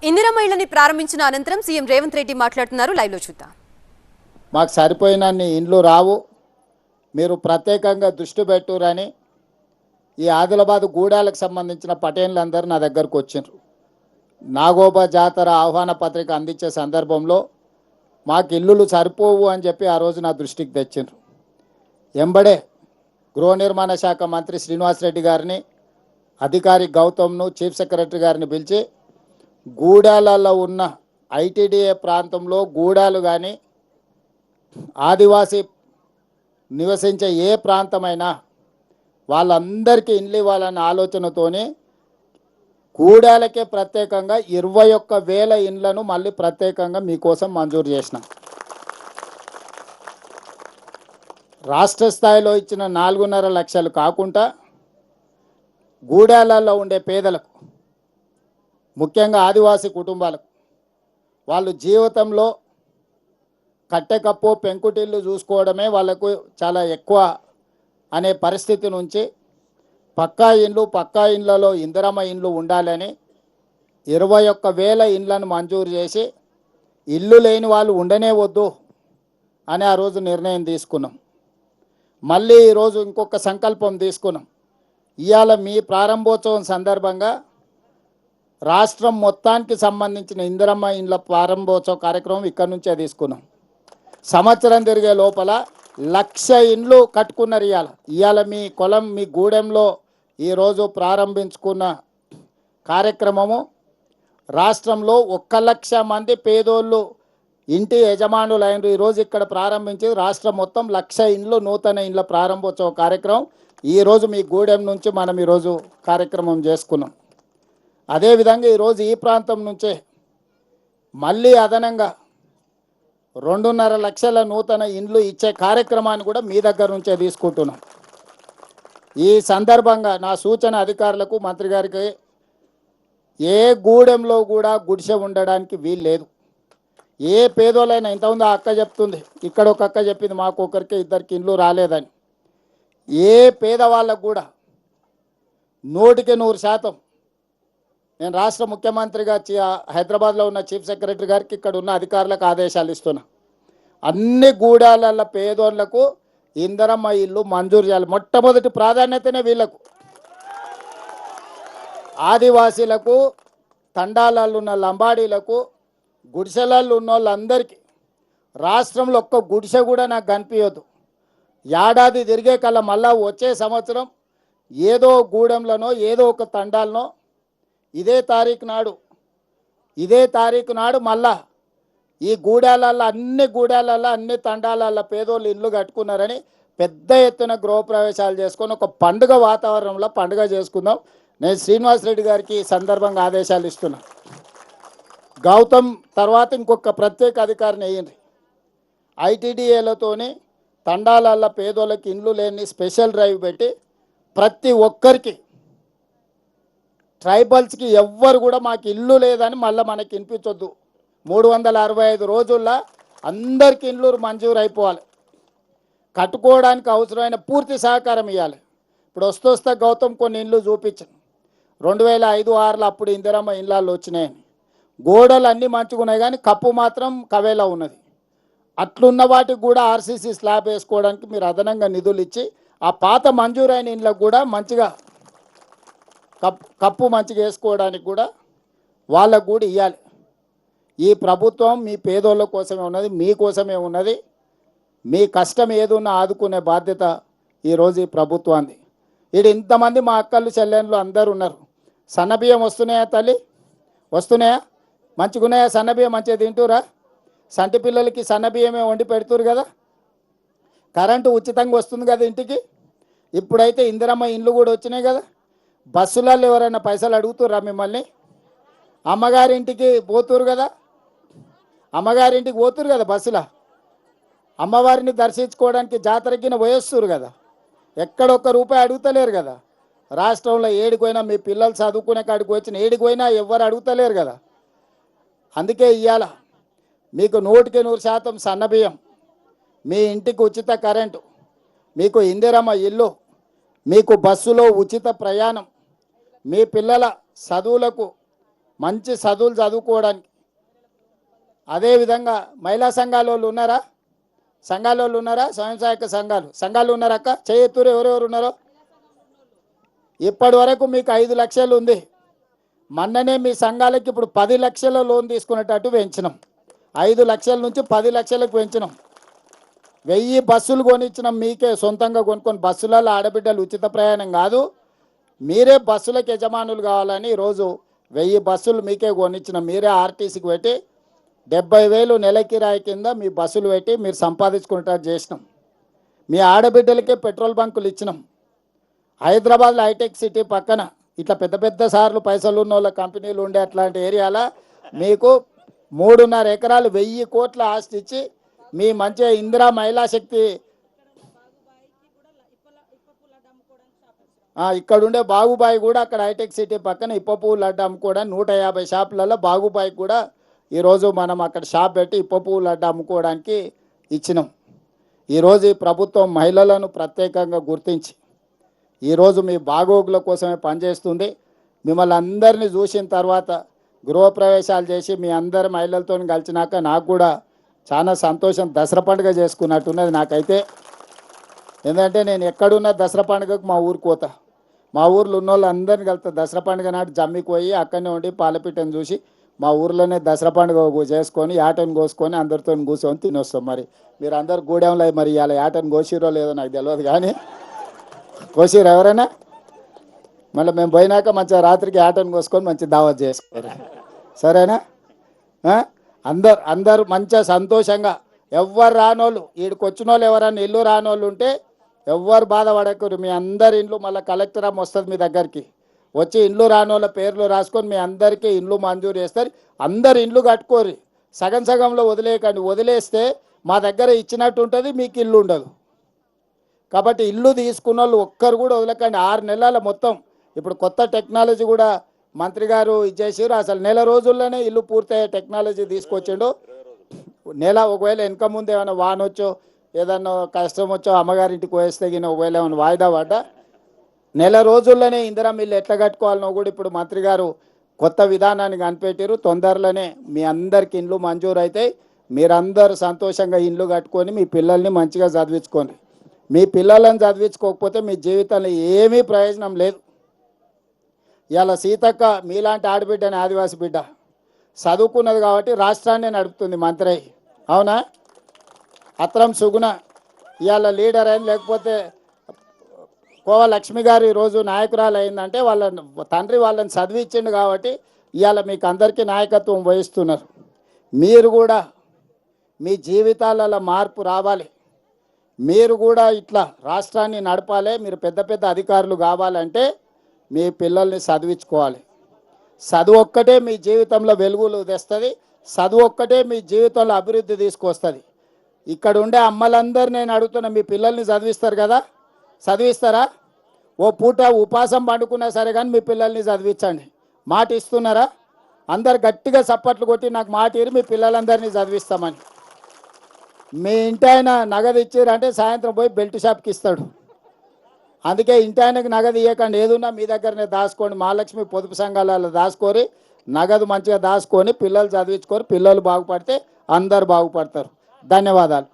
ఇందిరమ్మ ఇళ్లని ప్రారంభించిన అనంతరం సీఎం రేవంత్ రెడ్డి మాట్లాడుతున్నారు. లైవ్ లో చూద్దాం. మాకు సరిపోయినన్ని ఇండ్లు రావు, మీరు ప్రత్యేకంగా దృష్టి పెట్టురని ఈ ఆదిలాబాద్ గూడాలకు సంబంధించిన పటేన్లందరూ నా దగ్గరకు వచ్చారు. నాగోబా జాతర ఆహ్వాన పత్రిక అందించే సందర్భంలో మాకు ఇల్లులు సరిపోవు అని చెప్పి ఆ రోజు నా దృష్టికి తెచ్చారు. ఎంబడే గృహ నిర్మాణ శాఖ మంత్రి శ్రీనివాస్ రెడ్డి గారిని, అధికారి గౌతమ్ను, చీఫ్ సెక్రటరీ గారిని పిలిచి గూడాలలో ఉన్న ఐటీడీఏ ప్రాంతంలో గూడాలు కానీ ఆదివాసీ నివసించే ఏ ప్రాంతమైనా వాళ్ళందరికీ ఇండ్లు ఇవ్వాలన్న ఆలోచనతోనే గూడాలకే ప్రత్యేకంగా 21,000 ఇండ్లను మళ్ళీ ప్రత్యేకంగా మీకోసం మంజూరు చేసిన. రాష్ట్ర స్థాయిలో ఇచ్చిన 4.5 లక్షలు కాకుండా గూడాలలో ఉండే పేదలకు, ముఖ్యంగా ఆదివాసీ కుటుంబాలకు, వాళ్ళు జీవితంలో కట్టెకప్పు పెంకుటిల్లు చూసుకోవడమే వాళ్ళకు చాలా ఎక్కువ అనే పరిస్థితి నుంచి పక్కా ఇండ్లలో ఇందిరమ్మ ఇండ్లు ఉండాలని 21,000 ఇండ్లను మంజూరు చేసి ఇల్లు లేని వాళ్ళు ఉండనే వద్దు అని ఆ రోజు నిర్ణయం తీసుకున్నాం. మళ్ళీ ఈరోజు ఇంకొక సంకల్పం తీసుకున్నాం. ఇవాళ మీ ప్రారంభోత్సవం సందర్భంగా రాష్ట్రం మొత్తానికి సంబంధించిన ఇందిరమ్మ ఇండ్ల ప్రారంభోత్సవ కార్యక్రమం ఇక్కడి నుంచే తీసుకున్నాం. సంవత్సరం తిరిగే లోపల 1,00,000 ఇండ్లు కట్టుకున్నారు. ఇవాళ మీ కులం, మీ గూడెంలో ఈరోజు ప్రారంభించుకున్న కార్యక్రమము రాష్ట్రంలో 1,00,000 మంది పేదోళ్ళు ఇంటి యజమానులు అయినరు. ఈరోజు ఇక్కడ ప్రారంభించి రాష్ట్రం మొత్తం 1,00,000 ఇండ్లు, నూతన ఇండ్ల ప్రారంభోత్సవ కార్యక్రమం ఈరోజు మీ గూడెం నుంచి మనం ఈరోజు కార్యక్రమం చేసుకున్నాం. అదేవిధంగా ఈరోజు ఈ ప్రాంతం నుంచే మళ్ళీ అదనంగా 2.5 లక్షల నూతన ఇండ్లు ఇచ్చే కార్యక్రమాన్ని కూడా మీ దగ్గర నుంచే తీసుకుంటున్నాం. ఈ సందర్భంగా నా సూచన అధికారులకు, మంత్రి గారికి, ఏ గూడెంలో కూడా గుడిసె ఉండడానికి వీలు లేదు. ఏ పేదోళ్ళైనా, ఇంతకుముందు ఆ అక్క చెప్తుంది, ఇక్కడ ఒక అక్క చెప్పింది మాకు ఒకరికి ఇద్దరికి ఇండ్లు రాలేదని. ఏ పేదవాళ్ళకు కూడా 100% నేను రాష్ట్ర ముఖ్యమంత్రిగా హైదరాబాద్లో ఉన్న చీఫ్ సెక్రటరీ గారికి, ఇక్కడ ఉన్న అధికారులకు ఆదేశాలు ఇస్తున్నా. అన్ని గూడాల పేదోళ్లకు ఇందిరమ్మ ఇల్లు మంజూరు చేయాలి. మొట్టమొదటి ప్రాధాన్యతనే వీళ్ళకు. ఆదివాసీలకు, తండాలలో ఉన్న లంబాడీలకు, గుడిసెలలో ఉన్న వాళ్ళందరికీ రాష్ట్రంలో ఒక్క గుడిసె కూడా నాకు కనిపించదు. ఏడాది తిరిగే కల్లా మళ్ళా వచ్చే సంవత్సరం ఏదో గూడెంలోనో ఏదో ఒక తండాలనో ఇదే తారీఖు నాడు మళ్ళా ఈ గూడాలలో అన్ని తండాలలో పేదోళ్ళు ఇల్లు కట్టుకున్నారని పెద్ద ఎత్తున గృహప్రవేశాలు చేసుకొని ఒక పండుగ వాతావరణంలో పండుగ చేసుకుందాం. నేను శ్రీనివాస్ రెడ్డి గారికి ఈ సందర్భంగా ఆదేశాలు ఇస్తున్నా. గౌతమ్ తర్వాత ఇంకొక ప్రత్యేక అధికారిని వేయండి. ఐటీడీఏలతోని తండాలలో పేదోళ్ళకి ఇండ్లు లేని స్పెషల్ డ్రైవ్ పెట్టి ప్రతి ఒక్కరికి, ట్రైబల్స్కి ఎవ్వరు కూడా మాకు ఇల్లు లేదని మళ్ళీ మనకి వినిపించొద్దు. 365 రోజుల్లో అందరికి ఇండ్లు మంజూరు అయిపోవాలి. కట్టుకోవడానికి అవసరమైన పూర్తి సహకారం ఇవ్వాలి. ఇప్పుడు వస్తే గౌతమ్ కొన్ని ఇండ్లు చూపించాను. 2005-6లో అప్పుడు ఇందిరమ్మ ఇళ్ళల్లో వచ్చినాయని. గోడలు అన్నీ మంచిగా ఉన్నాయి కానీ కప్పు మాత్రం కవేలా ఉన్నది. అట్లున్న వాటికి కూడా ఆర్సీసీ స్లాబ్ వేసుకోవడానికి మీరు అదనంగా నిధులు ఇచ్చి ఆ పాత మంజూరైన ఇండ్లకు కూడా మంచిగా కప్పు మంచిగా వేసుకోవడానికి కూడా వాళ్ళకు కూడా ఇవ్వాలి. ఈ ప్రభుత్వం మీ పేదోళ్ళ కోసమే ఉన్నది, మీకోసమే ఉన్నది. మీ కష్టం ఏదున్నా ఆదుకునే బాధ్యత ఈరోజు ఈ ప్రభుత్వాన్ని. ఇది ఇంతమంది మా అక్కలు చెల్లెళ్ళు అందరూ ఉన్నారు. సన్నబియ్యం వస్తున్నాయా తల్లి? వస్తున్నాయా? మంచిగున్నాయా? సన్నబియ్యం మంచిగా తింటురా? సంటి పిల్లలకి సన్నబియ్యమే వండి పెడుతురు కదా. కరెంటు ఉచితంగా వస్తుంది కదా ఇంటికి. ఇప్పుడైతే ఇందిరమ్మ ఇండ్లు కూడా వచ్చినాయి కదా. బస్సులలో ఎవరైనా పైసలు అడుగుతుర్రా మిమ్మల్ని? అమ్మగారింటికి పోతురు కదా, అమ్మగారింటికి పోతురు కదా బస్సులో. అమ్మవారిని దర్శించుకోవడానికి జాతరకి పోయేస్తురు కదా. ఎక్కడొక్క రూపాయి అడుగుతలేరు కదా. రాష్ట్రంలో ఏడిపోయినా మీ పిల్లలు చదువుకునే కాడికి వచ్చిన ఏడిపోయినా ఎవ్వరు అడుగుతలేరు కదా. అందుకే ఇవాళ మీకు 100% సన్నబియ్యం, మీ ఇంటికి ఉచిత కరెంటు, మీకు ఇందిరమ్మ ఇల్లు, మీకు బస్సులో ఉచిత ప్రయాణం, మీ పిల్లల చదువులకు మంచి చదువులు చదువుకోవడానికి. అదేవిధంగా మహిళా సంఘాల వాళ్ళు ఉన్నారా? సంఘాల వాళ్ళు ఉన్నారా? స్వయం సహాయక సంఘాలు ఉన్నారా అక్క? చేయెత్తురు ఎవరెవరు ఉన్నారో. ఇప్పటి వరకు మీకు 5 లక్షలు ఉంది. మొన్ననే మీ సంఘాలకి ఇప్పుడు 10 లక్షల లోన్ తీసుకునేటట్టు పెంచినాం. 5 లక్షల నుంచి 10 లక్షలకు పెంచినాం. 1000 బస్సులు కొనిచ్చినాం మీకే. సొంతంగా కొనుక్కొని బస్సులలో ఆడబిడ్డలు ఉచిత ప్రయాణం కాదు, మీరే బస్సులకు యజమానులు కావాలని ఈరోజు 1000 బస్సులు మీకే కొనిచ్చినాం. మీరే ఆర్టీసీకి పెట్టి 70,000 నెల కిరాయి కింద మీ బస్సులు పెట్టి మీరు సంపాదించుకునేటట్టు చేసినాం. మీ ఆడబిడ్డలకే పెట్రోల్ బంకులు ఇచ్చినాం. హైదరాబాద్లో హైటెక్ సిటీ పక్కన ఇట్లా పెద్ద పెద్ద సార్లు పైసలు ఉన్న వాళ్ళ కంపెనీలు ఉండే అట్లాంటి ఏరియాలో మీకు 3.5 ఎకరాలు 1000 కోట్ల ఆస్తి ఇచ్చి మీ మంచిగా ఇందిరా మహిళా శక్తి ఇక్కడ ఉండే బాగుబాయి కూడా అక్కడ హైటెక్ సిటీ పక్కన ఇప్ప పువ్వు లడ్డు అమ్ముకోవడానికి 150 షాపులలో బాగుబాయి కూడా ఈరోజు మనం అక్కడ షాప్ పెట్టి ఇప్ప పువ్వు లడ్డు అమ్ముకోవడానికి ఇచ్చినాం. ఈరోజు ఈ ప్రభుత్వం మహిళలను ప్రత్యేకంగా గుర్తించి ఈరోజు మీ బాగోగుల కోసమే పనిచేస్తుంది. మిమ్మల్ని అందరినీ చూసిన తర్వాత గృహప్రవేశాలు చేసి మీ అందరి మహిళలతో కలిసినాక నాకు కూడా చాలా సంతోషం. దసరా పండుగ చేసుకున్నట్టున్నది నాకైతే. ఎందుకంటే నేను ఎక్కడున్నా దసరా పండుగకు మా ఊరికి పోతా. మా ఊర్లో ఉన్న వాళ్ళు అందరిని కలుతా. దసరా పండుగ నాటి జమ్మికి పోయి అక్కడనే ఉండి పాలపిట్టను చూసి మా ఊర్లోనే దసరా పండుగ చేసుకొని యాటను కోసుకొని అందరితో కూర్చొని తినొస్తాం. మరి మీరు అందరు గూడెంలో మరి ఇలా యాటను కోసిరో లేదో నాకు తెలియదు, కానీ కోసిరు ఎవరైనా? మళ్ళీ మేము పోయినాక మంచిగా రాత్రికి యాటను కోసుకొని మంచి దావత్ చేసుకోరు, సరేనా? అందరు మంచిగా సంతోషంగా. ఎవ్వరు రానోళ్ళు, ఈడికి వచ్చిన వాళ్ళు ఎవరన్నా ఇల్లు రానోళ్ళు ఉంటే ఎవ్వరు బాధపడకూరు. మీ అందరి ఇండ్లు మళ్ళీ కలెక్టర్ అమ్మ వస్తుంది మీ దగ్గరికి వచ్చి ఇండ్లు రానోళ్ళ పేర్లు రాసుకొని మీ అందరికీ ఇండ్లు మంజూరు చేస్తారు. అందరు ఇండ్లు కట్టుకోరు, సగం సగంలో వదిలేయకండి. వదిలేస్తే మా దగ్గర ఇచ్చినట్టు ఉంటుంది, మీకు ఇల్లు ఉండదు. కాబట్టి ఇల్లు తీసుకున్న వాళ్ళు ఒక్కరు కూడా వదలకండి. 6 నెలల మొత్తం ఇప్పుడు కొత్త టెక్నాలజీ కూడా మంత్రి గారు ఇచ్చేసారు. అసలు నెల రోజుల్లోనే ఇల్లు పూర్తయ్యే టెక్నాలజీ తీసుకొచ్చిండు. నెల ఒకవేళ వెనక ముందు ఏమైనా వానొచ్చో ఏదన్నా కష్టం వచ్చో అమ్మగారింటికి పోయేస్తే గిన ఒకవేళ ఏమైనా వాయిదా పడ్డా నెల రోజుల్లోనే ఇందిరా మిల్లు ఎట్లా కట్టుకోవాలనో కూడా ఇప్పుడు మంత్రి గారు కొత్త విధానాన్ని కనిపెట్టారు. తొందరలోనే మీ అందరికి ఇండ్లు మంజూరు అవుతాయి. మీరందరూ సంతోషంగా ఇండ్లు కట్టుకొని మీ పిల్లల్ని మంచిగా చదివించుకోండి. మీ పిల్లలను చదివించుకోకపోతే మీ జీవితంలో ఏమీ ప్రయోజనం లేదు. ఇవాళ సీతక్క మీలాంటి ఆడబిడ్డని ఆదివాసి బిడ్డ చదువుకున్నది కాబట్టి రాష్ట్రాన్ని నడుపుతుంది మంత్రి, అవునా? అత్రం సుగుణ ఇవాళ లీడర్ అయింది, లేకపోతే కోవ లక్ష్మి గారు ఈరోజు నాయకురాలు అయిందంటే వాళ్ళ తండ్రి వాళ్ళని చదివించిండు కాబట్టి ఇవాళ మీకు అందరికీ నాయకత్వం వహిస్తున్నారు. మీరు కూడా మీ జీవితాలలో మార్పు రావాలి. మీరు కూడా ఇట్లా రాష్ట్రాన్ని నడపాలి. మీరు పెద్ద పెద్ద అధికారులు కావాలంటే మీ పిల్లల్ని చదివించుకోవాలి. చదువు ఒక్కటే మీ జీవితంలో వెలుగులు తెస్తుంది. చదువు ఒక్కటే మీ జీవితంలో అభివృద్ధి తీసుకొస్తుంది. ఇక్కడ ఉండే అమ్మలందరూ నేను అడుగుతున్నా, మీ పిల్లల్ని చదివిస్తారు కదా? చదివిస్తారా? ఓ పూట ఉపాసం పండుకున్నా సరే కానీ మీ పిల్లల్ని చదివించండి. మాట ఇస్తున్నారా? అందరు గట్టిగా చప్పట్లు కొట్టి నాకు మాట ఇరి మీ పిల్లలందరినీ చదివిస్తామని. మీ ఇంటి ఆయన నగదు ఇచ్చారంటే సాయంత్రం పోయి బెల్ట్ షాప్కి ఇస్తాడు. అందుకే ఇంటి ఆయనకు నగదు ఇవ్వకండి. ఏదున్నా మీ దగ్గరనే దాచుకోండి. మహాలక్ష్మి పొదుపు సంఘాలలో దాచుకొని నగదు మంచిగా దాచుకొని పిల్లలు చదివించుకొని పిల్లలు బాగుపడితే అందరు బాగుపడతారు. ధన్యవాదాలు.